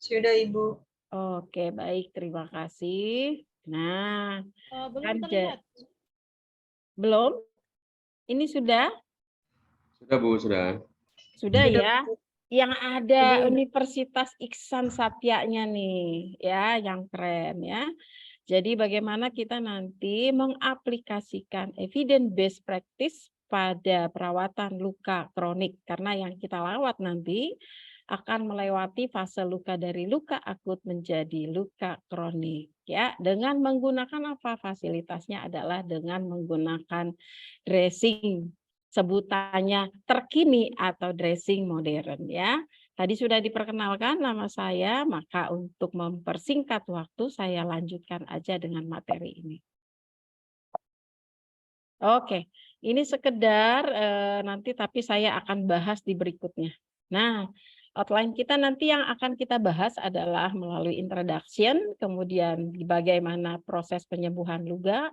Sudah, Ibu. Oke, baik, terima kasih. Nah, Belum terlihat. belum? Ini sudah? Sudah, Bu, sudah. Sudah ya. Yang ada Sudah. Universitas Iksan Satyanya nih, ya, yang keren ya. Jadi bagaimana kita nanti mengaplikasikan evidence based practice pada perawatan luka kronik, karena yang kita lewat nanti akan melewati fase luka dari luka akut menjadi luka kronik ya, dengan menggunakan apa? Fasilitasnya adalah dengan menggunakan dressing, sebutannya terkini atau dressing modern ya. Tadi sudah diperkenalkan nama saya, maka untuk mempersingkat waktu saya lanjutkan aja dengan materi ini. Oke, ini sekedar nanti tapi saya akan bahas di berikutnya. Nah, outline kita nanti yang akan kita bahas adalah melalui introduction, kemudian bagaimana proses penyembuhan luka,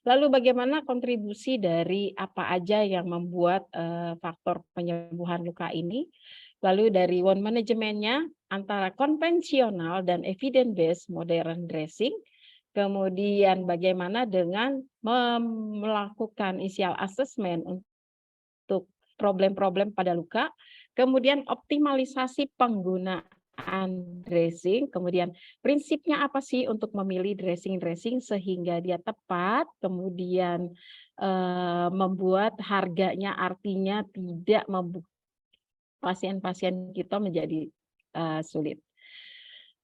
lalu bagaimana kontribusi dari apa aja yang membuat faktor penyembuhan luka ini, lalu dari wound manajemennya antara konvensional dan evidence based modern dressing, kemudian bagaimana dengan melakukan initial assessment untuk problem-problem pada luka, kemudian optimalisasi penggunaan dressing, kemudian prinsipnya apa sih untuk memilih dressing sehingga dia tepat, kemudian membuat harganya artinya tidak membuat pasien-pasien kita menjadi sulit.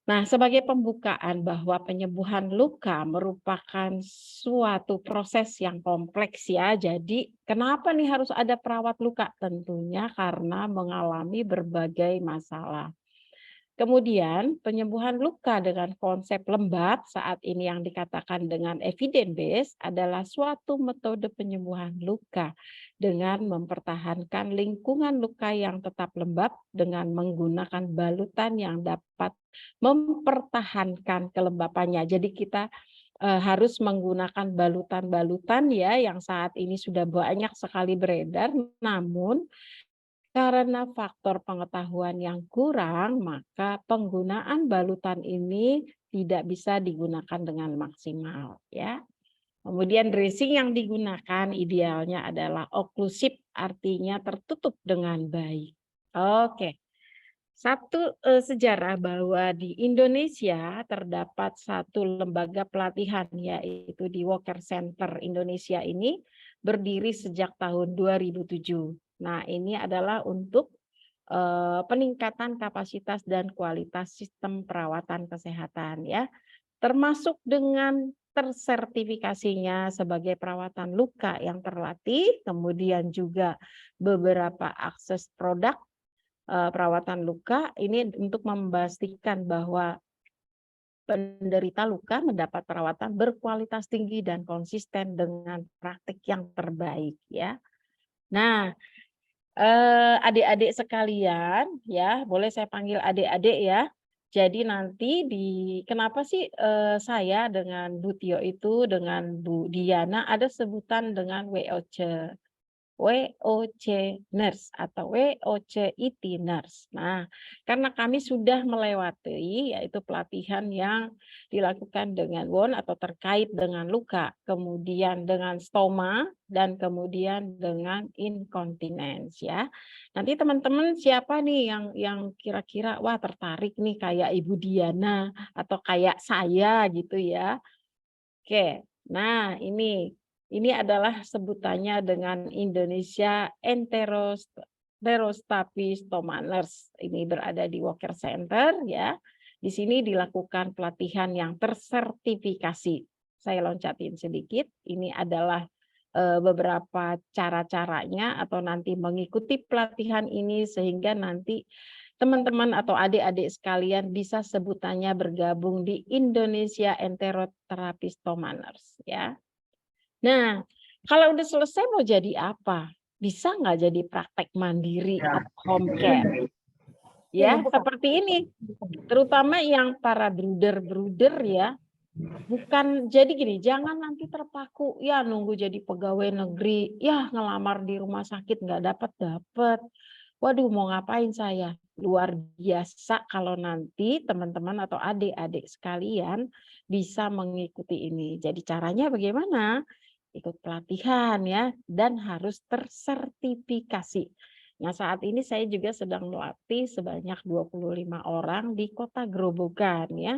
Nah, sebagai pembukaan bahwa penyembuhan luka merupakan suatu proses yang kompleks ya. Jadi, kenapa nih harus ada perawat luka? Tentunya karena mengalami berbagai masalah. Kemudian penyembuhan luka dengan konsep lembab saat ini yang dikatakan dengan evidence based adalah suatu metode penyembuhan luka dengan mempertahankan lingkungan luka yang tetap lembab dengan menggunakan balutan yang dapat mempertahankan kelembapannya. Jadi kita harus menggunakan balutan-balutan ya yang saat ini sudah banyak sekali beredar, namun karena faktor pengetahuan yang kurang, maka penggunaan balutan ini tidak bisa digunakan dengan maksimal ya. Kemudian dressing yang digunakan idealnya adalah oklusif, artinya tertutup dengan baik. Oke. Satu sejarah bahwa di Indonesia terdapat satu lembaga pelatihan yaitu di Walker Center Indonesia ini berdiri sejak tahun 2007. Nah, ini adalah untuk peningkatan kapasitas dan kualitas sistem perawatan kesehatan ya, termasuk dengan tersertifikasinya sebagai perawatan luka yang terlatih, kemudian juga beberapa akses produk perawatan luka ini untuk memastikan bahwa penderita luka mendapat perawatan berkualitas tinggi dan konsisten dengan praktik yang terbaik ya. Nah, adik-adik sekalian ya, boleh saya panggil adik-adik ya. Jadi nanti kenapa sih saya dengan Bu Tio itu dengan Bu Diana ada sebutan dengan WOC nurse atau WOCIT nurse. Nah, karena kami sudah melewati yaitu pelatihan yang dilakukan dengan wound atau terkait dengan luka, kemudian dengan stoma dan kemudian dengan incontinence ya. Nanti teman-teman siapa nih yang kira-kira wah tertarik nih kayak Ibu Diana atau kayak saya gitu ya. Oke. Nah, ini adalah sebutannya dengan Indonesia Enterostapi Stoma Nurse. Ini berada di Walker Center ya. Di sini dilakukan pelatihan yang tersertifikasi. Saya loncatin sedikit. Ini adalah beberapa cara-caranya atau nanti mengikuti pelatihan ini sehingga nanti teman-teman atau adik-adik sekalian bisa sebutannya bergabung di Indonesia Enterotherapy Stoma Nurse ya. Nah, kalau udah selesai mau jadi apa? Bisa nggak jadi praktek mandiri atau home care? Ya, seperti ini. Terutama yang para bruder-bruder ya. Bukan jadi gini, jangan nanti terpaku ya nunggu jadi pegawai negeri, ya ngelamar di rumah sakit nggak dapat. Waduh, mau ngapain saya? Luar biasa kalau nanti teman-teman atau adik-adik sekalian bisa mengikuti ini. Jadi caranya bagaimana? Ikut pelatihan ya, dan harus tersertifikasi. Nah, saat ini saya juga sedang melatih sebanyak 25 orang di Kota Grobogan ya.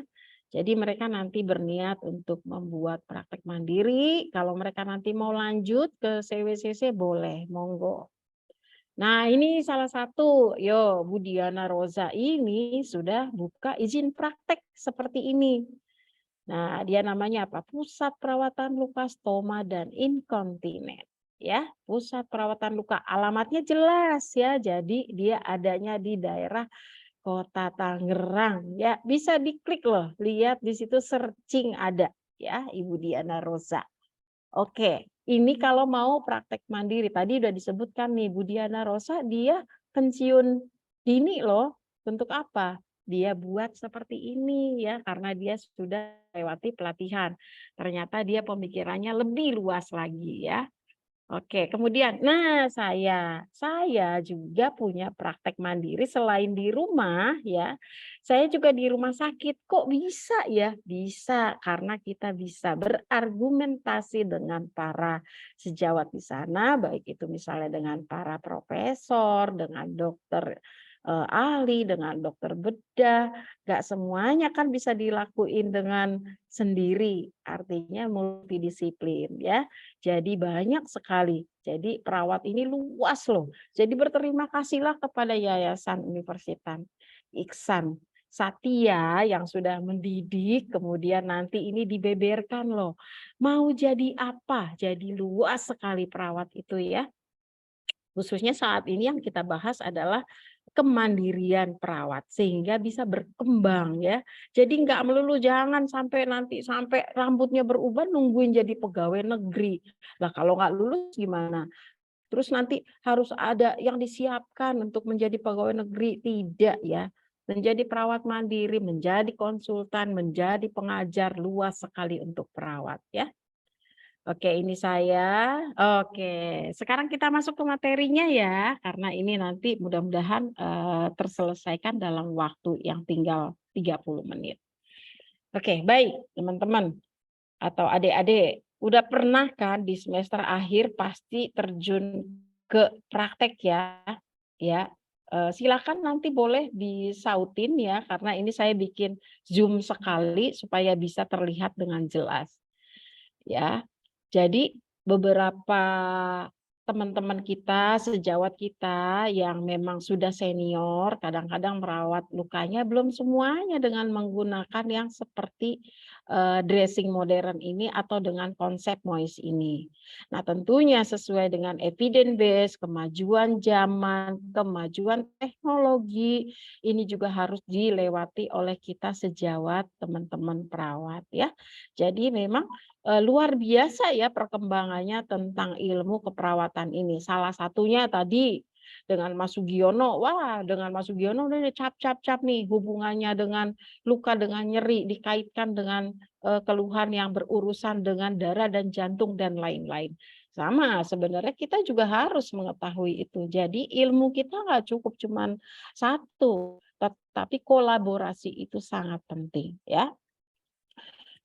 Jadi mereka nanti berniat untuk membuat praktek mandiri. Kalau mereka nanti mau lanjut ke CWCC boleh, monggo. Nah, ini salah satu, yo Bu Diana Rosa ini sudah buka izin praktek seperti ini. Nah, dia namanya apa? Pusat Perawatan Luka Stoma dan Inkontinen. Ya, pusat perawatan luka. Alamatnya jelas ya. Jadi dia adanya di daerah Kota Tangerang. Ya, bisa diklik loh. Lihat di situ searching ada ya, Ibu Diana Rosa. Oke, ini kalau mau praktek mandiri. Tadi udah disebutkan nih, Bu Diana Rosa dia pensiun dini loh. Untuk apa? Dia buat seperti ini ya, karena dia sudah lewati pelatihan. Ternyata dia pemikirannya lebih luas lagi ya. Oke, kemudian, nah saya juga punya praktek mandiri selain di rumah ya, saya juga di rumah sakit. Kok bisa ya? Bisa, karena kita bisa berargumentasi dengan para sejawat di sana, baik itu misalnya dengan para profesor, dengan dokter ahli, dengan dokter bedah, nggak semuanya kan bisa dilakuin dengan sendiri, artinya multidisiplin ya. Jadi banyak sekali. Jadi perawat ini luas loh. Jadi berterima kasihlah kepada Yayasan Universitas Iksan Satya yang sudah mendidik, kemudian nanti ini dibeberkan loh. Mau jadi apa? Jadi luas sekali perawat itu ya. Khususnya saat ini yang kita bahas adalah kemandirian perawat sehingga bisa berkembang ya. Jadi nggak melulu jangan sampai nanti sampai rambutnya berubah nungguin jadi pegawai negeri. Lah kalau nggak lulus gimana? Terus nanti harus ada yang disiapkan untuk menjadi pegawai negeri, tidak ya. Menjadi perawat mandiri, menjadi konsultan, menjadi pengajar luas sekali untuk perawat ya. Oke, ini saya. Oke, sekarang kita masuk ke materinya ya, karena ini nanti mudah-mudahan terselesaikan dalam waktu yang tinggal 30 menit. Oke, baik teman-teman atau adik-adik, udah pernah kan di semester akhir pasti terjun ke praktek ya? Ya, silakan nanti boleh disautin ya, karena ini saya bikin Zoom sekali supaya bisa terlihat dengan jelas. Ya, jadi beberapa teman-teman kita, sejawat kita yang memang sudah senior, kadang-kadang merawat lukanya belum semuanya dengan menggunakan yang seperti dressing modern ini atau dengan konsep MOIS ini. Nah, tentunya sesuai dengan evidence base, kemajuan zaman, kemajuan teknologi, ini juga harus dilewati oleh kita sejawat teman-teman perawat ya. Jadi memang luar biasa ya perkembangannya tentang ilmu keperawatan ini. Salah satunya tadi dengan Mas Sugiono, wah dengan Mas Sugiono udah cap nih hubungannya dengan luka, dengan nyeri, dikaitkan dengan keluhan yang berurusan dengan darah dan jantung dan lain-lain. Sama sebenarnya kita juga harus mengetahui itu. Jadi ilmu kita nggak cukup cuman satu, tetapi kolaborasi itu sangat penting ya.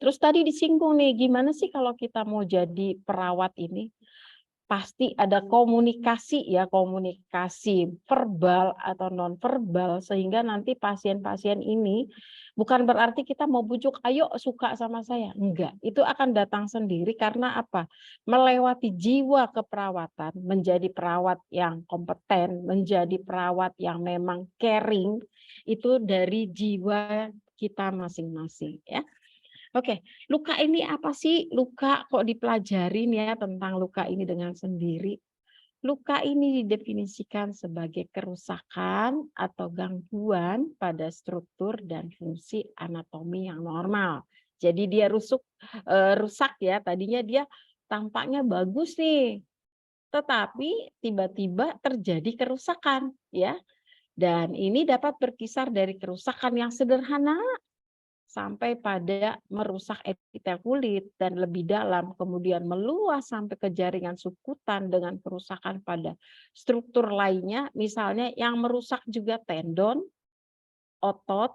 Terus tadi disinggung nih, gimana sih kalau kita mau jadi perawat ini? Pasti ada komunikasi ya, komunikasi verbal atau non verbal sehingga nanti pasien-pasien ini bukan berarti kita mau bujuk, ayo suka sama saya. Enggak, itu akan datang sendiri karena apa? Melewati jiwa keperawatan, menjadi perawat yang kompeten, menjadi perawat yang memang caring, itu dari jiwa kita masing-masing ya. Oke, luka ini apa sih? Luka kok dipelajarin ya tentang luka ini dengan sendiri. Luka ini didefinisikan sebagai kerusakan atau gangguan pada struktur dan fungsi anatomi yang normal. Jadi dia rusak ya, tadinya dia tampaknya bagus nih, tetapi tiba-tiba terjadi kerusakan ya. Dan ini dapat berkisar dari kerusakan yang sederhana sampai pada merusak epitel kulit dan lebih dalam, kemudian meluas sampai ke jaringan subkutan dengan kerusakan pada struktur lainnya, misalnya yang merusak juga tendon, otot,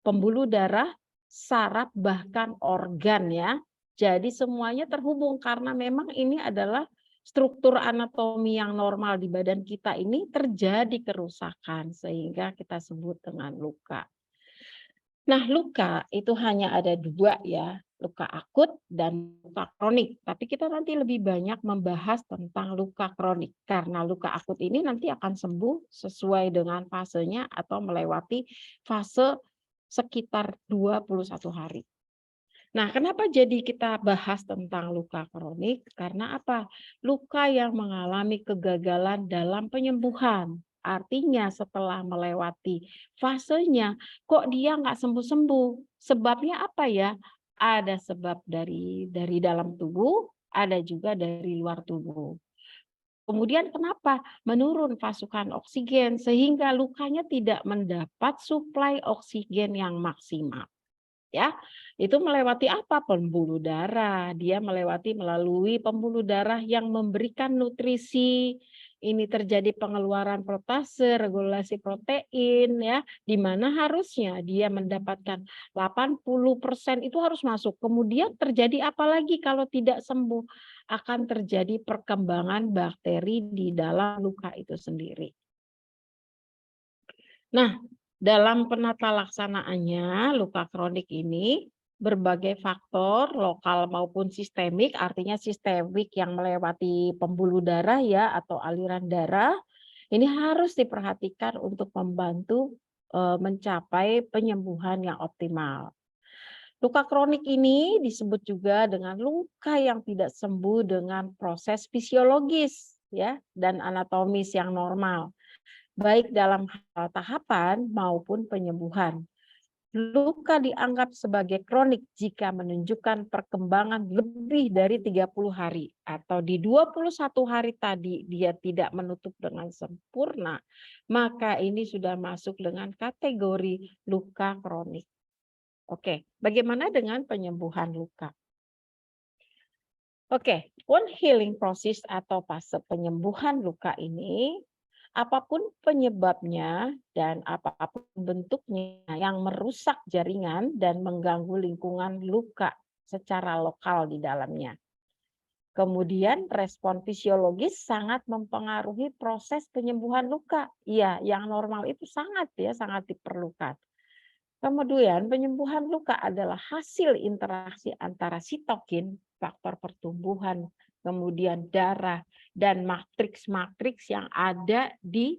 pembuluh darah, saraf, bahkan organ ya. Jadi semuanya terhubung karena memang ini adalah struktur anatomi yang normal di badan kita ini terjadi kerusakan sehingga kita sebut dengan luka. Nah, luka itu hanya ada dua ya, luka akut dan luka kronik. Tapi kita nanti lebih banyak membahas tentang luka kronik. Karena luka akut ini nanti akan sembuh sesuai dengan fasenya atau melewati fase sekitar 21 hari. Nah, kenapa jadi kita bahas tentang luka kronik? Karena apa? Luka yang mengalami kegagalan dalam penyembuhan. Artinya setelah melewati fasenya, kok dia nggak sembuh-sembuh? Sebabnya apa ya? Ada sebab dari dalam tubuh, ada juga dari luar tubuh. Kemudian kenapa? Menurun pasokan oksigen sehingga lukanya tidak mendapat suplai oksigen yang maksimal. Ya, itu melewati apa? Pembuluh darah. Dia melewati melalui pembuluh darah yang memberikan nutrisi. Ini terjadi pengeluaran protase, regulasi protein ya, di mana harusnya dia mendapatkan 80% itu harus masuk. Kemudian terjadi apa lagi kalau tidak sembuh? Akan terjadi perkembangan bakteri di dalam luka itu sendiri. Nah, dalam penata laksanaannya, luka kronik ini berbagai faktor lokal maupun sistemik, artinya sistemik yang melewati pembuluh darah ya atau aliran darah, ini harus diperhatikan untuk membantu mencapai penyembuhan yang optimal. Luka kronik ini disebut juga dengan luka yang tidak sembuh dengan proses fisiologis ya dan anatomis yang normal baik dalam hal tahapan maupun penyembuhan. Luka dianggap sebagai kronik jika menunjukkan perkembangan lebih dari 30 hari atau di 21 hari tadi dia tidak menutup dengan sempurna, maka ini sudah masuk dengan kategori luka kronik. Oke, bagaimana dengan penyembuhan luka? Oke, wound healing process atau fase penyembuhan luka ini, apapun penyebabnya dan apapun bentuknya yang merusak jaringan dan mengganggu lingkungan luka secara lokal di dalamnya. Kemudian respon fisiologis sangat mempengaruhi proses penyembuhan luka. Iya, yang normal itu sangat diperlukan. Kemudian penyembuhan luka adalah hasil interaksi antara sitokin, faktor pertumbuhan, kemudian darah, dan matriks-matriks yang ada di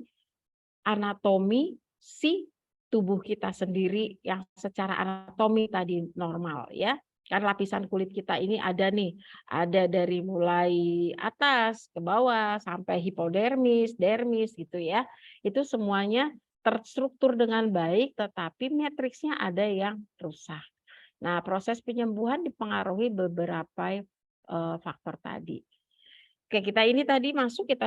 anatomi si tubuh kita sendiri yang secara anatomi tadi normal ya. Kan lapisan kulit kita ini ada nih, ada dari mulai atas ke bawah sampai hipodermis, dermis gitu ya. Itu semuanya terstruktur dengan baik tetapi matriksnya ada yang rusak. Nah, proses penyembuhan dipengaruhi beberapa faktor tadi. Oke, kita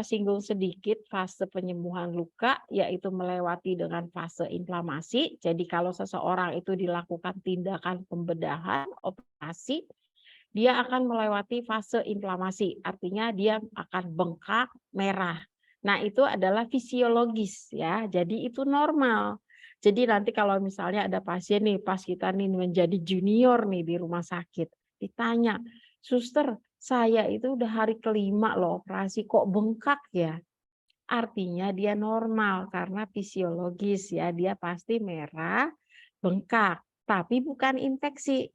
singgung sedikit fase penyembuhan luka, yaitu melewati dengan fase inflamasi. Jadi kalau seseorang itu dilakukan tindakan pembedahan, operasi, dia akan melewati fase inflamasi, artinya dia akan bengkak, merah. Nah, itu adalah fisiologis ya, jadi itu normal. Jadi nanti kalau misalnya ada pasien nih, pas kita nih menjadi junior nih di rumah sakit, ditanya, "Suster, saya itu udah hari kelima loh operasi, kok bengkak ya?" Artinya dia normal karena fisiologis ya, dia pasti merah, bengkak, tapi bukan infeksi.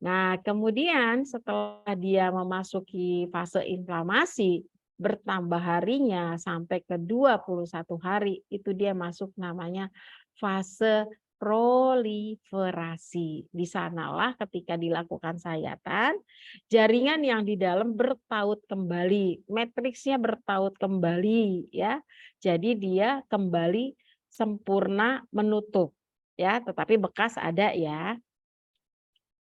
Nah, kemudian setelah dia memasuki fase inflamasi, bertambah harinya sampai ke 21 hari, itu dia masuk namanya fase proliferasi. Di sanalah ketika dilakukan sayatan, jaringan yang di dalam bertaut kembali, matriksnya bertaut kembali ya. Jadi dia kembali sempurna menutup ya, tetapi bekas ada ya.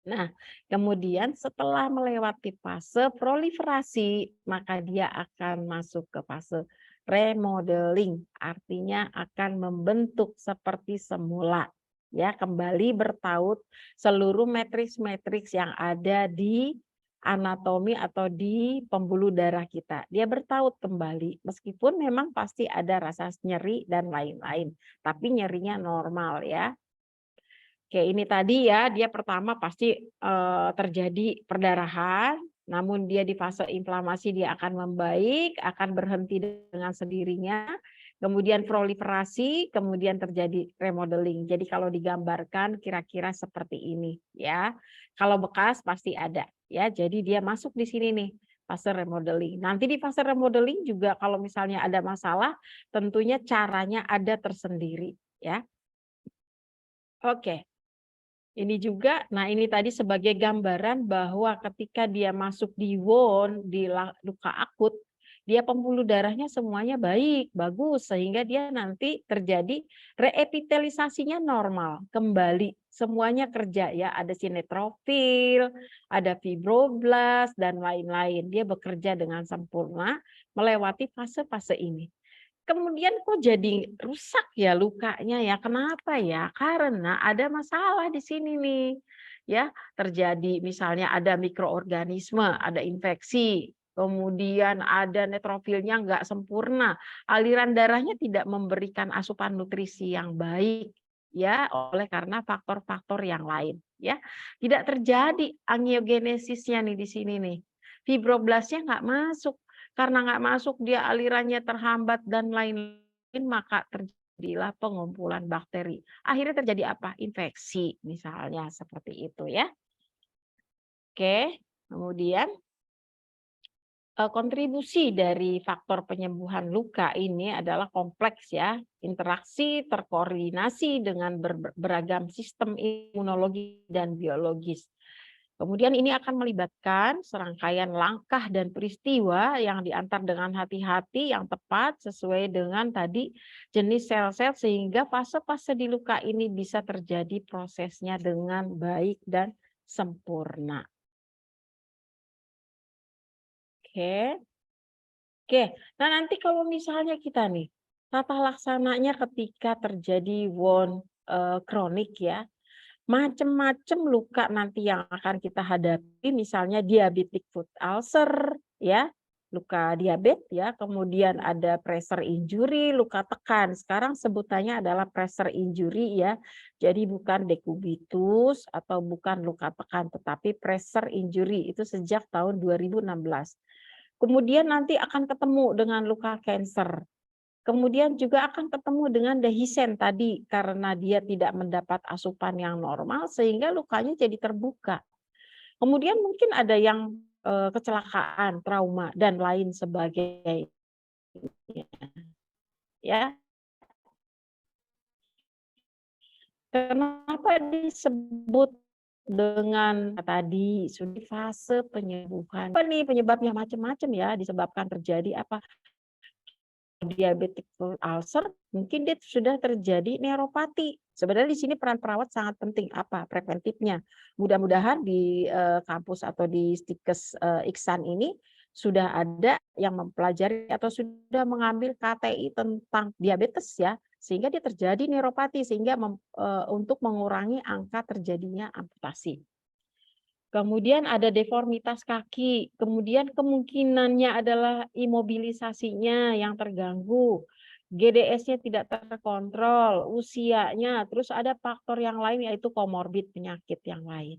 Nah, kemudian setelah melewati fase proliferasi, maka dia akan masuk ke fase remodeling, artinya akan membentuk seperti semula. ya, kembali bertaut seluruh matriks-matriks yang ada di anatomi atau di pembuluh darah kita. Dia bertaut kembali, meskipun memang pasti ada rasa nyeri dan lain-lain, tapi nyerinya normal ya. Oke, ini tadi ya, dia pertama pasti terjadi perdarahan, namun dia di fase inflamasi dia akan membaik, akan berhenti dengan sendirinya, kemudian proliferasi, kemudian terjadi remodeling. Jadi kalau digambarkan kira-kira seperti ini ya. Kalau bekas pasti ada ya. Jadi dia masuk di sini nih, fase remodeling. Nanti di fase remodeling juga kalau misalnya ada masalah, tentunya caranya ada tersendiri ya. Oke. Ini juga, nah ini tadi sebagai gambaran bahwa ketika dia masuk di wound, di luka akut, dia pembuluh darahnya semuanya baik, bagus, sehingga dia nanti terjadi reepitelisasinya normal, kembali, semuanya kerja ya, ada sinetrofil, ada fibroblast, dan lain-lain. Dia bekerja dengan sempurna melewati fase-fase ini. Kemudian kok jadi rusak ya lukanya ya, kenapa ya? Karena ada masalah di sini nih, ya. Terjadi misalnya ada mikroorganisme, ada infeksi, kemudian ada neutrofilnya nggak sempurna, aliran darahnya tidak memberikan asupan nutrisi yang baik, ya, oleh karena faktor-faktor yang lain, ya. Tidak terjadi angiogenesisnya nih di sini nih, fibroblasnya nggak masuk. Karena nggak masuk, dia alirannya terhambat dan lain-lain, maka terjadilah pengumpulan bakteri. Akhirnya terjadi apa? Infeksi misalnya seperti itu ya. Oke, kemudian kontribusi dari faktor penyembuhan luka ini adalah kompleks ya, interaksi terkoordinasi dengan beragam sistem imunologi dan biologis. Kemudian ini akan melibatkan serangkaian langkah dan peristiwa yang diantar dengan hati-hati yang tepat sesuai dengan tadi jenis sel-sel sehingga fase-fase di luka ini bisa terjadi prosesnya dengan baik dan sempurna. Oke. Oke. Nah, nanti kalau misalnya kita nih tata laksananya ketika terjadi wound kronik ya, macam-macam luka nanti yang akan kita hadapi, misalnya diabetic foot ulcer, ya, luka diabetes ya, kemudian ada pressure injury, luka tekan. Sekarang sebutannya adalah pressure injury ya. Jadi bukan dekubitus atau bukan luka tekan, tetapi pressure injury itu sejak tahun 2016. Kemudian nanti akan ketemu dengan luka cancer. Kemudian juga akan ketemu dengan dehiscent tadi karena dia tidak mendapat asupan yang normal sehingga lukanya jadi terbuka. Kemudian mungkin ada yang kecelakaan, trauma dan lain sebagainya. Ya, kenapa disebut dengan tadi sudah fase penyembuhan? Apa nih penyebabnya macam-macam ya, disebabkan terjadi apa? Diabetic foot ulcer, mungkin dia sudah terjadi neuropati. Sebenarnya di sini peran perawat sangat penting. Apa? Preventifnya. Mudah-mudahan di kampus atau di Stikes Iksan ini sudah ada yang mempelajari atau sudah mengambil KTI tentang diabetes ya, sehingga dia terjadi neuropati sehingga untuk mengurangi angka terjadinya amputasi. Kemudian ada deformitas kaki, kemudian kemungkinannya adalah imobilisasinya yang terganggu, GDS-nya tidak terkontrol, usianya, terus ada faktor yang lain yaitu komorbid penyakit yang lain.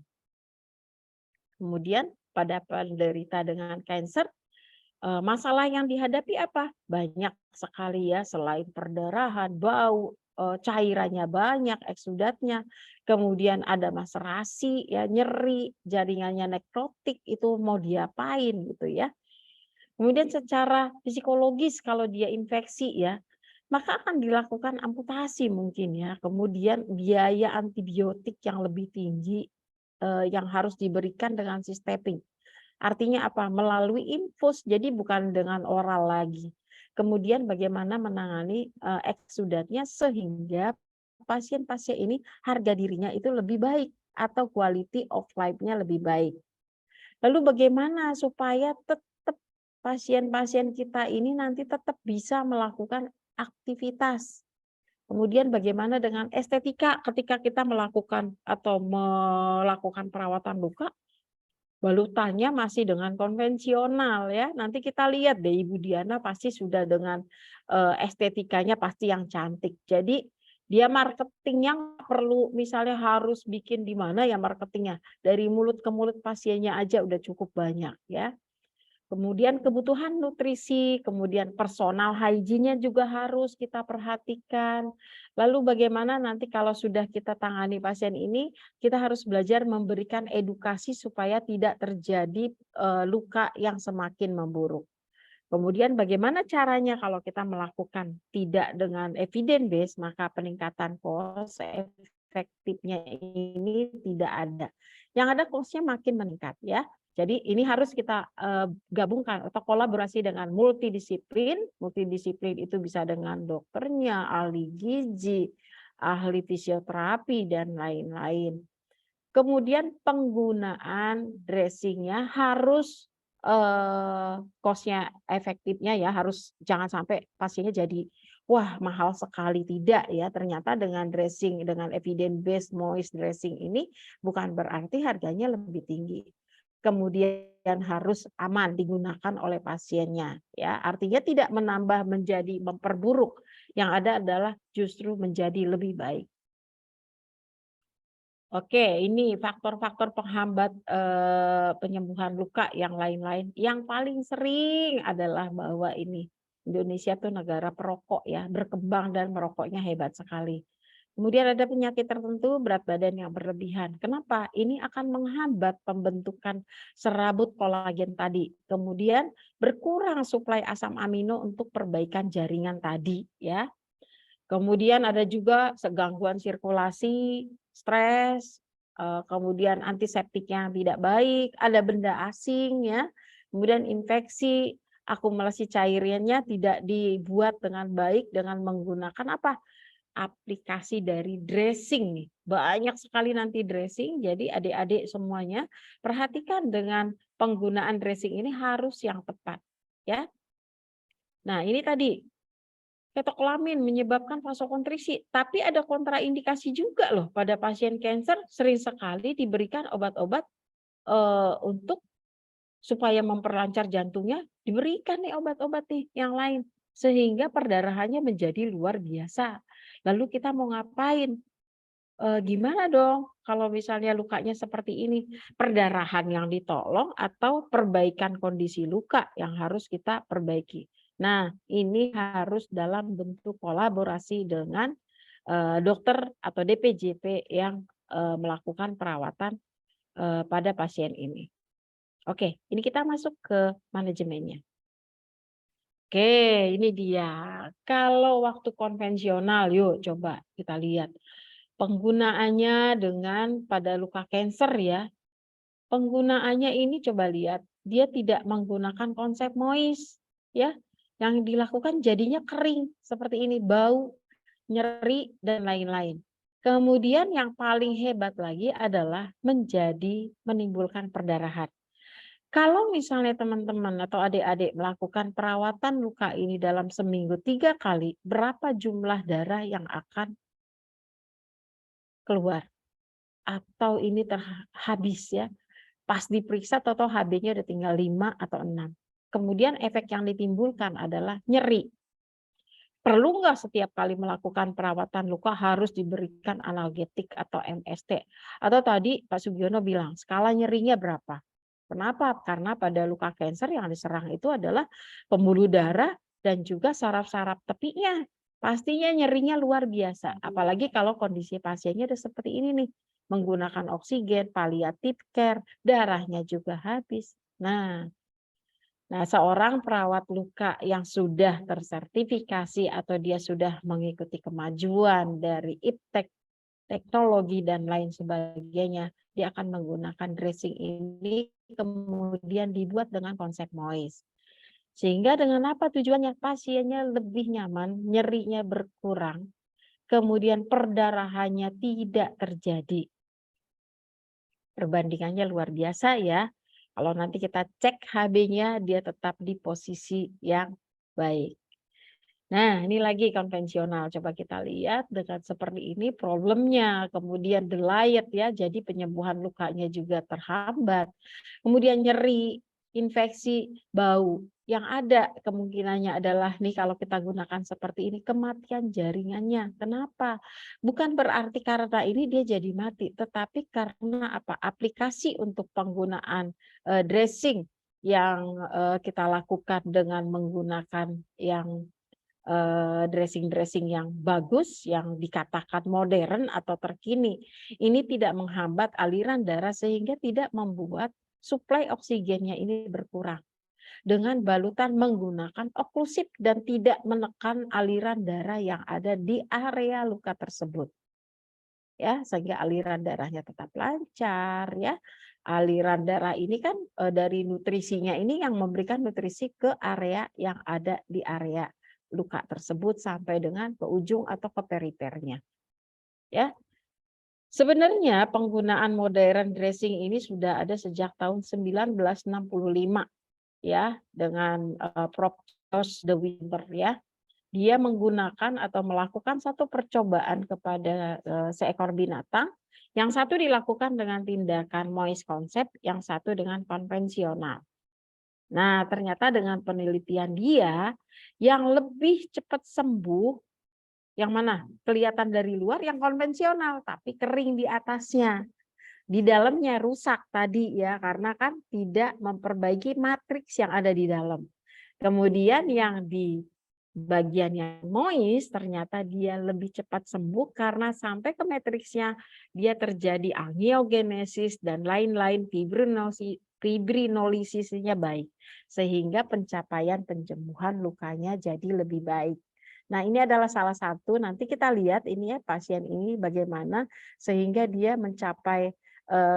Kemudian pada penderita dengan kanker, masalah yang dihadapi apa? Banyak sekali ya, selain perdarahan, bau, cairannya banyak, eksudatnya, kemudian ada maserasi, ya nyeri, jaringannya nekrotik, itu mau diapain gitu ya. Kemudian secara psikologis kalau dia infeksi ya, maka akan dilakukan amputasi mungkin ya. Kemudian biaya antibiotik yang lebih tinggi yang harus diberikan dengan sisteming. Artinya apa? Melalui infus, jadi bukan dengan oral lagi. Kemudian bagaimana menangani eksudatnya sehingga pasien-pasien ini harga dirinya itu lebih baik atau quality of life-nya lebih baik. Lalu bagaimana supaya tetap pasien-pasien kita ini nanti tetap bisa melakukan aktivitas. Kemudian bagaimana dengan estetika ketika kita melakukan atau melakukan perawatan luka, balutannya masih dengan konvensional ya. Nanti kita lihat deh Ibu Diana pasti sudah dengan, estetikanya pasti yang cantik. Jadi dia marketingnya nggak perlu misalnya harus bikin di mana ya marketingnya, dari mulut ke mulut pasiennya aja udah cukup banyak ya. Kemudian kebutuhan nutrisi, kemudian personal hygiene-nya juga harus kita perhatikan. Lalu bagaimana nanti kalau sudah kita tangani pasien ini, kita harus belajar memberikan edukasi supaya tidak terjadi, luka yang semakin memburuk. Kemudian bagaimana caranya kalau kita melakukan tidak dengan evidence base, maka peningkatan cost efektifnya ini tidak ada. Yang ada cost-nya makin meningkat ya. Jadi ini harus kita gabungkan atau kolaborasi dengan multidisiplin. Multidisiplin itu bisa dengan dokternya, ahli gizi, ahli fisioterapi dan lain-lain. Kemudian penggunaan dressingnya harus cost-nya efektifnya ya harus jangan sampai pasiennya jadi, wah mahal sekali, tidak ya. Ternyata dengan dressing dengan evidence based moist dressing ini bukan berarti harganya lebih tinggi. Kemudian harus aman digunakan oleh pasiennya ya. Artinya tidak menambah menjadi memperburuk, yang ada adalah justru menjadi lebih baik. Oke, ini faktor-faktor penghambat, penyembuhan luka yang lain-lain. Yang paling sering adalah bahwa ini, Indonesia tuh negara perokok ya, berkembang dan merokoknya hebat sekali. Kemudian ada penyakit tertentu, berat badan yang berlebihan. Kenapa? Ini akan menghambat pembentukan serabut kolagen tadi. Kemudian berkurang suplai asam amino untuk perbaikan jaringan tadi ya. Kemudian ada juga gangguan sirkulasi, stres, kemudian antiseptik yang tidak baik, ada benda asing ya, kemudian infeksi, akumulasi cairannya tidak dibuat dengan baik dengan menggunakan apa? Aplikasi dari dressing nih. Banyak sekali nanti dressing, jadi adik-adik semuanya perhatikan dengan penggunaan dressing ini harus yang tepat ya. Nah, ini tadi ketokolamin menyebabkan vasokonstriksi, tapi ada kontraindikasi juga loh pada pasien kanker sering sekali diberikan obat-obat, untuk supaya memperlancar jantungnya, diberikan nih obat-obat nih yang lain, sehingga perdarahannya menjadi luar biasa. Lalu kita mau ngapain? Gimana dong kalau misalnya lukanya seperti ini? Perdarahan yang ditolong atau perbaikan kondisi luka yang harus kita perbaiki. Nah, ini harus dalam bentuk kolaborasi dengan, dokter atau DPJP yang, melakukan perawatan, pada pasien ini. Oke, ini kita masuk ke manajemennya. Oke, ini dia. Kalau waktu konvensional, yuk coba kita lihat. Penggunaannya dengan pada luka kanker ya, penggunaannya ini coba lihat, dia tidak menggunakan konsep moist ya, yang dilakukan jadinya kering seperti ini, bau, nyeri dan lain-lain. Kemudian yang paling hebat lagi adalah menimbulkan perdarahan. Kalau misalnya teman-teman atau adik-adik melakukan perawatan luka ini dalam seminggu 3 kali, berapa jumlah darah yang akan keluar? Atau ini habis ya, pas diperiksa tahu-tahu HB-nya udah tinggal 5 atau 6. Kemudian efek yang ditimbulkan adalah nyeri. Perlu nggak setiap kali melakukan perawatan luka harus diberikan analgetik atau MST? Atau tadi Pak Sugiono bilang skala nyerinya berapa? Kenapa? Karena pada luka kanker yang diserang itu adalah pembuluh darah dan juga saraf-saraf tepinya. Pastinya nyerinya luar biasa. Apalagi kalau kondisi pasiennya udah seperti ini nih. Menggunakan oksigen, palliative care, darahnya juga habis. Nah, seorang perawat luka yang sudah tersertifikasi atau dia sudah mengikuti kemajuan dari iptek, teknologi dan lain sebagainya, dia akan menggunakan dressing ini kemudian dibuat dengan konsep moist. Sehingga dengan apa tujuannya? Pasiennya lebih nyaman, nyerinya berkurang, kemudian perdarahannya tidak terjadi. Perbandingannya luar biasa ya. Kalau nanti kita cek HB-nya dia tetap di posisi yang baik. Nah, ini lagi konvensional. Coba kita lihat dengan seperti ini problemnya. Kemudian delayed ya, jadi penyembuhan lukanya juga terhambat. Kemudian nyeri, infeksi, bau. Yang ada kemungkinannya adalah nih kalau kita gunakan seperti ini kematian jaringannya. Kenapa? Bukan berarti karena ini dia jadi mati, tetapi karena apa? Aplikasi untuk penggunaan dressing yang kita lakukan dengan menggunakan yang dressing-dressing yang bagus, yang dikatakan modern atau terkini, ini tidak menghambat aliran darah sehingga tidak membuat suplai oksigennya ini berkurang. Dengan balutan menggunakan oklusif dan tidak menekan aliran darah yang ada di area luka tersebut. Ya, sehingga aliran darahnya tetap lancar ya. Aliran darah ini kan dari nutrisinya ini yang memberikan nutrisi ke area yang ada di area luka tersebut sampai dengan ke ujung atau ke perifernya. Ya, sebenarnya penggunaan modern dressing ini sudah ada sejak tahun 1965 ya dengan Prof. de Winter ya. Dia menggunakan atau melakukan satu percobaan kepada seekor binatang, yang satu dilakukan dengan tindakan Moise konsep, yang satu dengan konvensional. Nah, ternyata dengan penelitian dia, yang lebih cepat sembuh, yang mana? Kelihatan dari luar yang konvensional, tapi kering di atasnya. Di dalamnya rusak tadi ya, karena kan tidak memperbaiki matriks yang ada di dalam. Kemudian yang di bagian yang moist ternyata dia lebih cepat sembuh karena sampai ke matriksnya dia terjadi angiogenesis dan lain-lain fibrinolisisnya baik. Sehingga pencapaian penyembuhan lukanya jadi lebih baik. Nah, ini adalah salah satu, nanti kita lihat ini ya pasien ini bagaimana sehingga dia mencapai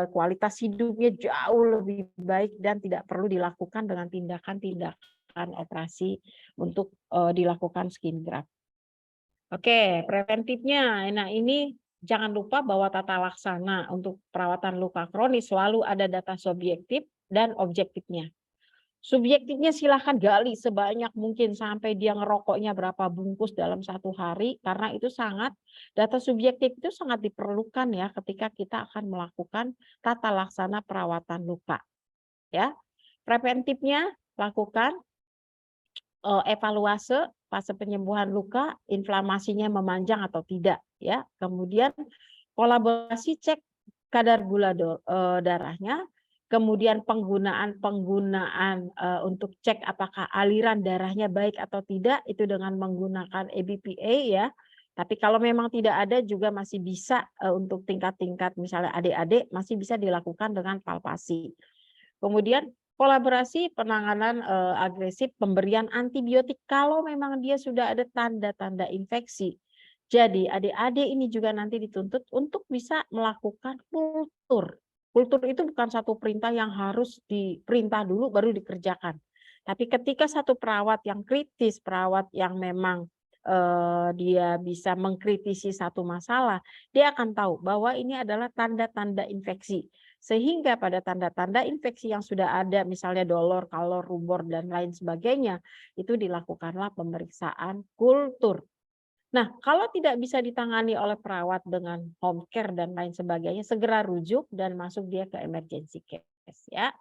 kualitas hidupnya jauh lebih baik dan tidak perlu dilakukan dengan tindakan-tindakan operasi untuk dilakukan skin graft. Oke, preventifnya. Nah, ini jangan lupa bahwa tata laksana untuk perawatan luka kronis selalu ada data subjektif dan objektifnya. Subjektifnya silahkan gali sebanyak mungkin sampai dia ngerokoknya berapa bungkus dalam satu hari, karena itu sangat data subjektif itu sangat diperlukan ya ketika kita akan melakukan tata laksana perawatan luka. Ya, preventifnya lakukan evaluase fase penyembuhan luka, inflamasinya memanjang atau tidak ya. Kemudian kolaborasi cek kadar gula darahnya, kemudian penggunaan untuk cek apakah aliran darahnya baik atau tidak itu dengan menggunakan EBPA ya. Tapi kalau memang tidak ada juga masih bisa untuk tingkat-tingkat misalnya adik-adik masih bisa dilakukan dengan palpasi. Kemudian kolaborasi penanganan agresif pemberian antibiotik kalau memang dia sudah ada tanda-tanda infeksi. Jadi adik-adik ini juga nanti dituntut untuk bisa melakukan kultur. Kultur itu bukan satu perintah yang harus diperintah dulu baru dikerjakan. Tapi ketika satu perawat yang kritis, perawat yang memang dia bisa mengkritisi satu masalah, dia akan tahu bahwa ini adalah tanda-tanda infeksi. Sehingga pada tanda-tanda infeksi yang sudah ada, misalnya dolor, kalor, rubor, dan lain sebagainya, itu dilakukanlah pemeriksaan kultur. Nah, kalau tidak bisa ditangani oleh perawat dengan home care dan lain sebagainya, segera rujuk dan masuk dia ke emergency case ya.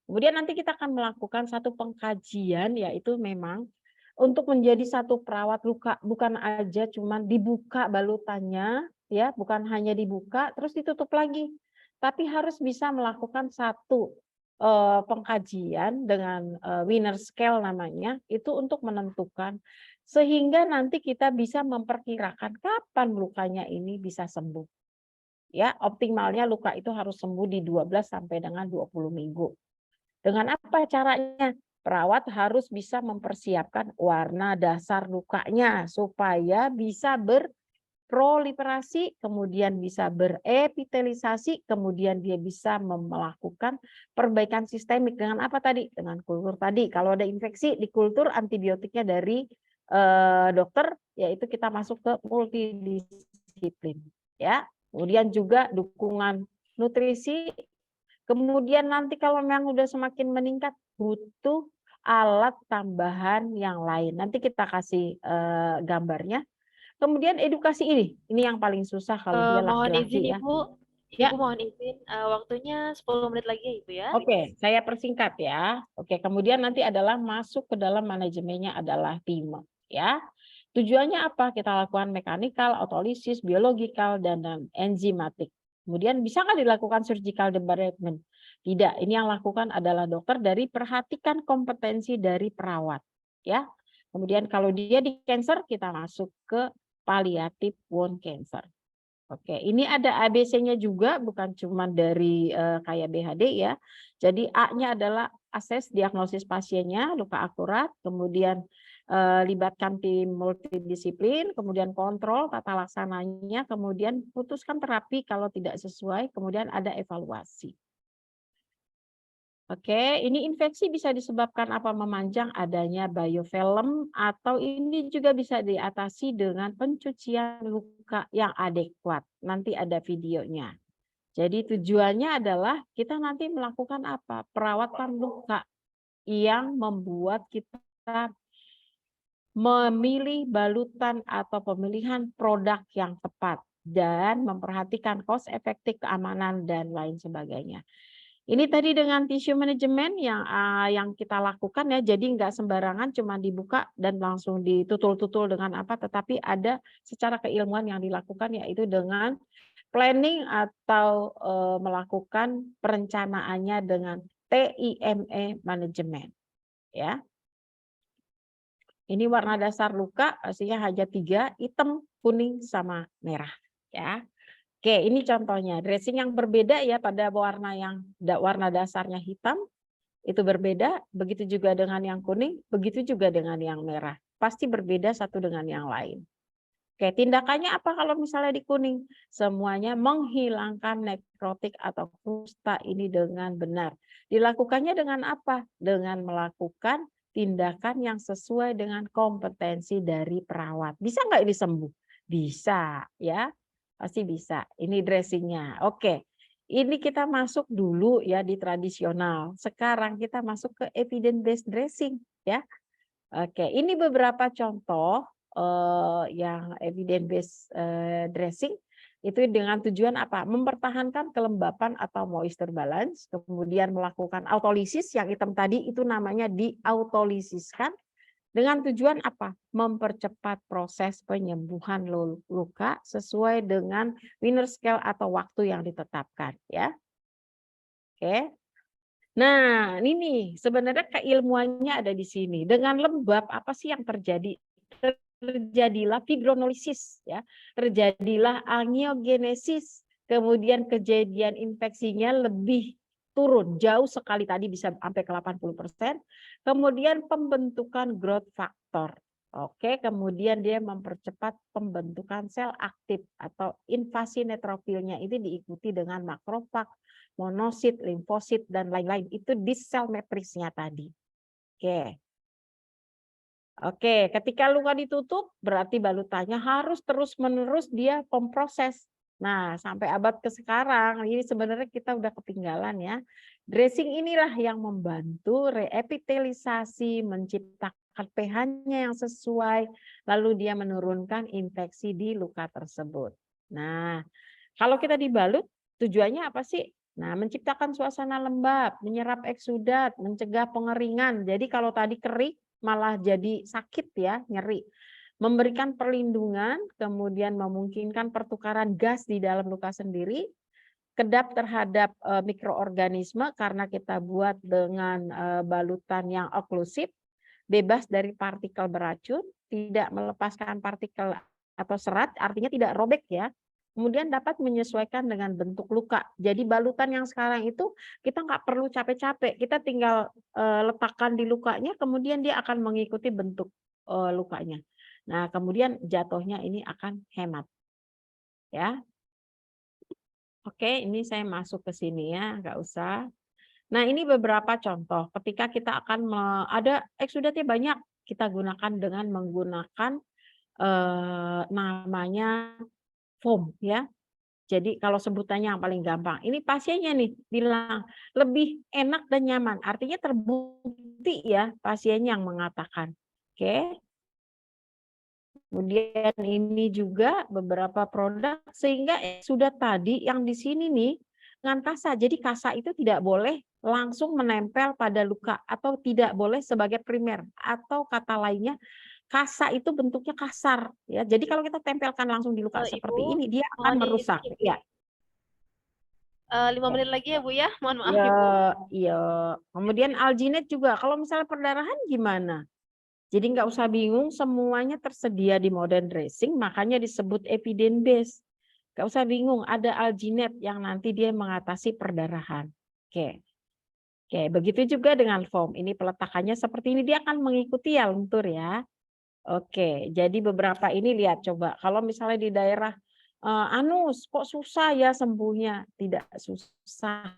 Kemudian nanti kita akan melakukan satu pengkajian, yaitu memang untuk menjadi satu perawat luka bukan aja cuman dibuka balutannya ya, bukan hanya dibuka terus ditutup lagi. Tapi harus bisa melakukan satu pengkajian dengan winner scale namanya, itu untuk menentukan sehingga nanti kita bisa memperkirakan kapan lukanya ini bisa sembuh. Ya, optimalnya luka itu harus sembuh di 12 sampai dengan 20 minggu. Dengan apa caranya? Perawat harus bisa mempersiapkan warna dasar lukanya supaya bisa berproliferasi, kemudian bisa berepitelisasi, kemudian dia bisa melakukan perbaikan sistemik dengan apa tadi? Dengan kultur tadi. Kalau ada infeksi di kultur antibiotiknya dari dokter, yaitu kita masuk ke multidisiplin. Ya, kemudian juga dukungan nutrisi. Kemudian nanti kalau memang udah semakin meningkat butuh alat tambahan yang lain. Nanti kita kasih gambarnya. Kemudian edukasi ini yang paling susah kalau dia Mohon izin laki-laki ya. Ibu, Ya, Ibu mohon izin, waktunya 10 menit lagi ya Ibu ya. oke, saya persingkat ya. Oke, kemudian nanti adalah masuk ke dalam manajemennya adalah tim ya. Tujuannya apa? Kita lakukan mekanikal, otolisis, biologikal, dan enzimatik. Kemudian bisa nggak dilakukan surgical debridement? Tidak, ini yang lakukan adalah dokter dari perhatikan kompetensi dari perawat. Ya. Kemudian kalau dia di cancer, kita masuk ke palliative wound cancer. Oke, ini ada ABC-nya juga, bukan cuma dari kayak BHD ya. Jadi A-nya adalah akses diagnosis pasiennya, luka akurat, kemudian libatkan tim multidisiplin, kemudian kontrol tata laksananya, kemudian putuskan terapi kalau tidak sesuai, kemudian ada evaluasi. Oke, ini infeksi bisa disebabkan apa? Memanjang adanya biofilm atau ini juga bisa diatasi dengan pencucian luka yang adekuat. Nanti ada videonya. Jadi tujuannya adalah kita nanti melakukan apa? Perawatan luka yang membuat kita memilih balutan atau pemilihan produk yang tepat dan memperhatikan cost efektif, keamanan dan lain sebagainya. Ini tadi dengan tissue management yang kita lakukan ya, jadi nggak sembarangan cuma dibuka dan langsung ditutul-tutul dengan apa, tetapi ada secara keilmuan yang dilakukan yaitu dengan planning atau melakukan perencanaannya dengan TIME management ya. Ini warna dasar luka pastinya hanya 3, hitam, kuning, sama merah ya. Oke, ini contohnya dressing yang berbeda ya pada warna dasarnya hitam itu berbeda, begitu juga dengan yang kuning, begitu juga dengan yang merah. Pasti berbeda satu dengan yang lain. Oke, tindakannya apa kalau misalnya di kuning? Semuanya menghilangkan nekrotik atau kusta ini dengan benar. Dilakukannya dengan apa? Dengan melakukan tindakan yang sesuai dengan kompetensi dari perawat. Bisa nggak ini sembuh? Bisa ya. Pasti bisa. Ini dressingnya. Oke. Ini kita masuk dulu ya di tradisional. Sekarang kita masuk ke evidence based dressing ya. Oke, ini beberapa contoh yang evidence based dressing itu dengan tujuan apa? Mempertahankan kelembapan atau moisture balance, kemudian melakukan autolisis yang hitam tadi itu namanya diautolisiskan. Dengan tujuan apa? Mempercepat proses penyembuhan luka sesuai dengan Wiener scale atau waktu yang ditetapkan ya. Oke. Nah, ini nih sebenarnya keilmuannya ada di sini. Dengan lembab apa sih yang terjadi? Terjadilah fibronolisis ya. Terjadilah angiogenesis. Kemudian kejadian infeksinya lebih turun jauh sekali tadi bisa sampai ke 80%. Kemudian pembentukan growth factor. Oke, kemudian dia mempercepat pembentukan sel aktif atau invasi neutrofilnya ini diikuti dengan makrofag, monosit, limfosit dan lain-lain. Itu di sel matrisnya tadi. Oke. Oke, ketika luka ditutup berarti balutannya harus terus-menerus dia memproses. Nah, sampai abad ke sekarang ini sebenarnya kita udah ketinggalan ya. Dressing inilah yang membantu reepitelisasi, menciptakan pH-nya yang sesuai, lalu dia menurunkan infeksi di luka tersebut. Nah, kalau kita dibalut tujuannya apa sih? Nah, menciptakan suasana lembab, menyerap eksudat, mencegah pengeringan. Jadi kalau tadi kering malah jadi sakit ya, nyeri. Memberikan perlindungan, kemudian memungkinkan pertukaran gas di dalam luka sendiri, kedap terhadap mikroorganisme karena kita buat dengan balutan yang oklusif, bebas dari partikel beracun, tidak melepaskan partikel atau serat, artinya tidak robek ya. Kemudian dapat menyesuaikan dengan bentuk luka. Jadi balutan yang sekarang itu kita nggak perlu capek-capek, kita tinggal letakkan di lukanya, kemudian dia akan mengikuti bentuk lukanya. Nah, kemudian jatuhnya ini akan hemat, ya. Oke, ini saya masuk ke sini ya, nggak usah. Nah, ini beberapa contoh. Ketika kita akan ada eksudatnya banyak, kita gunakan dengan menggunakan namanya foam, ya. Jadi kalau sebutannya yang paling gampang, ini pasiennya nih bilang lebih enak dan nyaman. Artinya terbukti ya pasiennya yang mengatakan. Oke. Kemudian ini juga beberapa produk sehingga sudah tadi yang di sini nih dengan kasa. Jadi kasa itu tidak boleh langsung menempel pada luka atau tidak boleh sebagai primer atau kata lainnya kasa itu bentuknya kasar ya. Jadi kalau kita tempelkan langsung di luka Ibu, seperti ini dia akan mohon merusak di-skip. ya. 5 menit lagi ya Bu ya, mohon maaf Iya, Ibu. iya. Kemudian alginate juga kalau misalnya perdarahan gimana? Jadi nggak usah bingung, semuanya tersedia di modern dressing, makanya disebut evidence based. Nggak usah bingung, ada alginate yang nanti dia mengatasi perdarahan. Oke. Oke, begitu juga dengan foam. Ini peletakannya seperti ini, dia akan mengikuti ya luntur ya. Oke, jadi beberapa ini lihat coba. Kalau misalnya di daerah anus, kok susah ya sembuhnya? Tidak susah.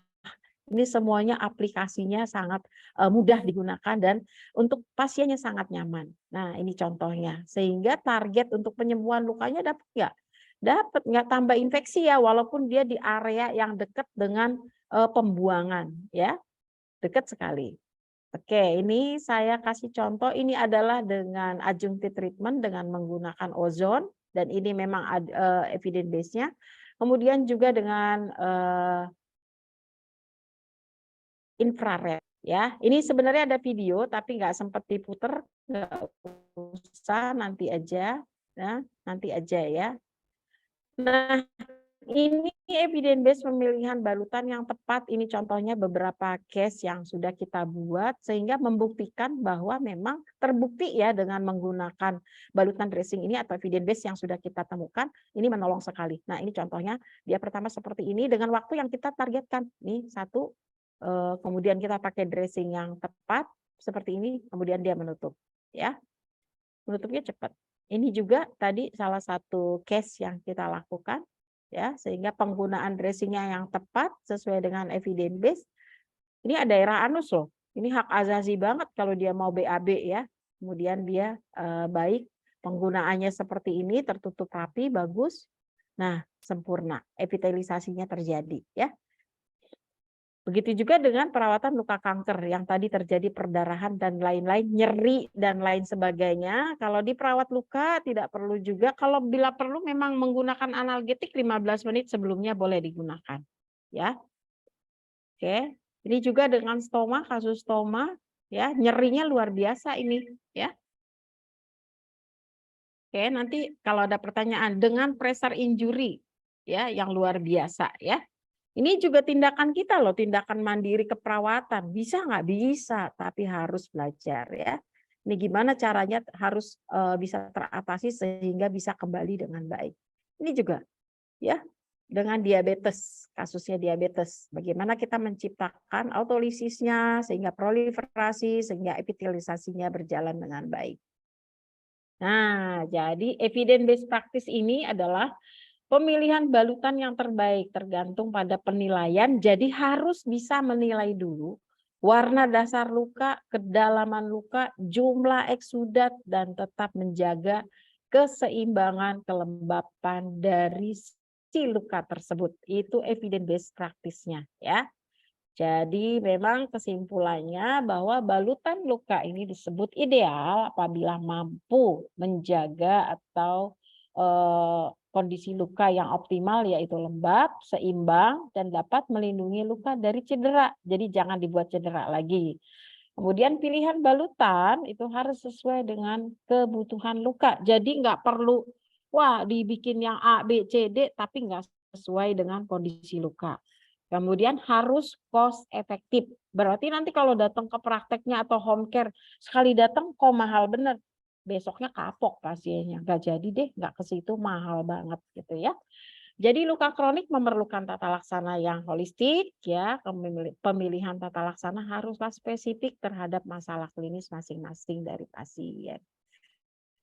Ini semuanya aplikasinya sangat mudah digunakan dan untuk pasiennya sangat nyaman. Nah, ini contohnya. Sehingga target untuk penyembuhan lukanya dapat nggak? Dapat, nggak tambah infeksi ya, walaupun dia di area yang dekat dengan pembuangan, ya, dekat sekali. Oke, ini saya kasih contoh. Ini adalah dengan adjunctive treatment dengan menggunakan ozon dan ini memang evidence base-nya. Kemudian juga dengan infrared ya. Ini sebenarnya ada video tapi nggak sempat diputer, nggak usah nanti aja, ya, nanti aja ya. Nah, ini evidence base pemilihan balutan yang tepat. Ini contohnya beberapa case yang sudah kita buat sehingga membuktikan bahwa memang terbukti ya dengan menggunakan balutan dressing ini atau evidence base yang sudah kita temukan ini menolong sekali. Nah, ini contohnya dia pertama seperti ini dengan waktu yang kita targetkan. Nih satu, kemudian kita pakai dressing yang tepat seperti ini, kemudian dia menutup, ya, menutupnya cepat. Ini juga tadi salah satu case yang kita lakukan, ya, sehingga penggunaan dressingnya yang tepat sesuai dengan evidence base. Ini ada daerah anus loh. Ini hak asasi banget kalau dia mau BAB ya. Kemudian dia baik penggunaannya seperti ini tertutup rapi bagus. Nah, sempurna epitelisasinya terjadi ya. Begitu juga dengan perawatan luka kanker yang tadi terjadi perdarahan dan lain-lain, nyeri dan lain sebagainya. Kalau di perawat luka tidak perlu juga, kalau bila perlu memang menggunakan analgetik 15 menit sebelumnya boleh digunakan. Ya. Oke. Ini juga dengan stoma, kasus stoma ya, nyerinya luar biasa ini ya. Oke, nanti kalau ada pertanyaan dengan pressure injury ya yang luar biasa ya. Ini juga tindakan kita loh, tindakan mandiri keperawatan. Bisa nggak? Bisa, tapi harus belajar ya. Ini gimana caranya harus bisa teratasi sehingga bisa kembali dengan baik. Ini juga ya dengan diabetes, kasusnya diabetes. Bagaimana kita menciptakan autolisisnya sehingga proliferasi, sehingga epitelisasinya berjalan dengan baik. Nah, jadi evidence based practice ini adalah pemilihan balutan yang terbaik tergantung pada penilaian, jadi harus bisa menilai dulu warna dasar luka, kedalaman luka, jumlah eksudat, dan tetap menjaga keseimbangan kelembapan dari si luka tersebut. Itu evidence based practice-nya ya. Jadi memang kesimpulannya bahwa balutan luka ini disebut ideal apabila mampu menjaga atau kondisi luka yang optimal yaitu lembab, seimbang, dan dapat melindungi luka dari cedera. Jadi jangan dibuat cedera lagi. Kemudian pilihan balutan itu harus sesuai dengan kebutuhan luka. Jadi nggak perlu, wah dibikin yang A, B, C, D, tapi nggak sesuai dengan kondisi luka. Kemudian harus cost efektif. Berarti nanti kalau datang ke prakteknya atau home care, sekali datang kok mahal bener. Besoknya kapok pasiennya. Nggak jadi deh, nggak ke situ mahal banget gitu ya. Jadi luka kronik memerlukan tata laksana yang holistik ya, pemilihan tata laksana haruslah spesifik terhadap masalah klinis masing-masing dari pasien.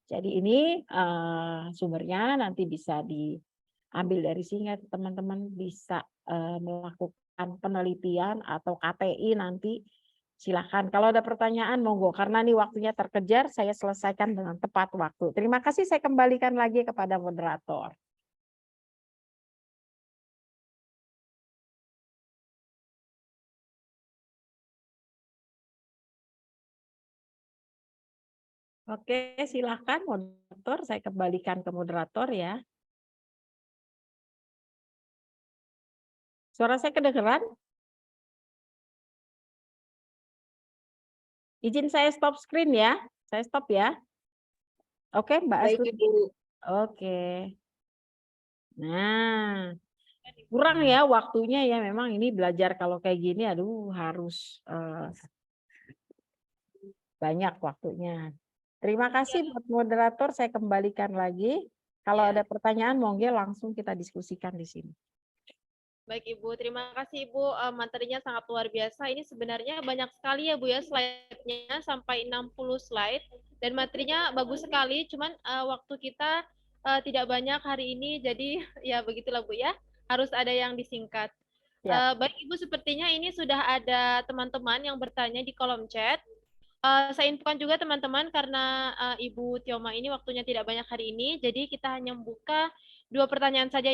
Jadi ini sumbernya nanti bisa diambil dari sini teman-teman bisa melakukan penelitian atau KTI nanti silakan. Kalau ada pertanyaan monggo karena ini waktunya terkejar saya selesaikan dengan tepat waktu. Terima kasih saya kembalikan lagi kepada moderator. Oke, silakan moderator, saya kembalikan ke moderator ya. Suara saya kedengeran? Izin saya stop screen ya. Saya stop ya. Oke, Mbak Baik, Astuti. Ibu. Oke. Nah, kurang ya waktunya ya. Memang ini belajar kalau kayak gini, aduh harus banyak waktunya. Terima kasih buat moderator, saya kembalikan lagi. Kalau Ya. ada pertanyaan, monggo langsung kita diskusikan di sini. Baik Ibu, terima kasih Ibu. Materinya sangat luar biasa. Ini sebenarnya banyak sekali ya Bu ya slide-nya, sampai 60 slide. Dan materinya bagus sekali, cuman waktu kita tidak banyak hari ini, jadi ya begitulah Bu ya. Harus ada yang disingkat. Siap. Baik Ibu, sepertinya ini sudah ada teman-teman yang bertanya di kolom chat. Saya infokan juga teman-teman karena Ibu Tioma ini waktunya tidak banyak hari ini, jadi kita hanya membuka 2 pertanyaan saja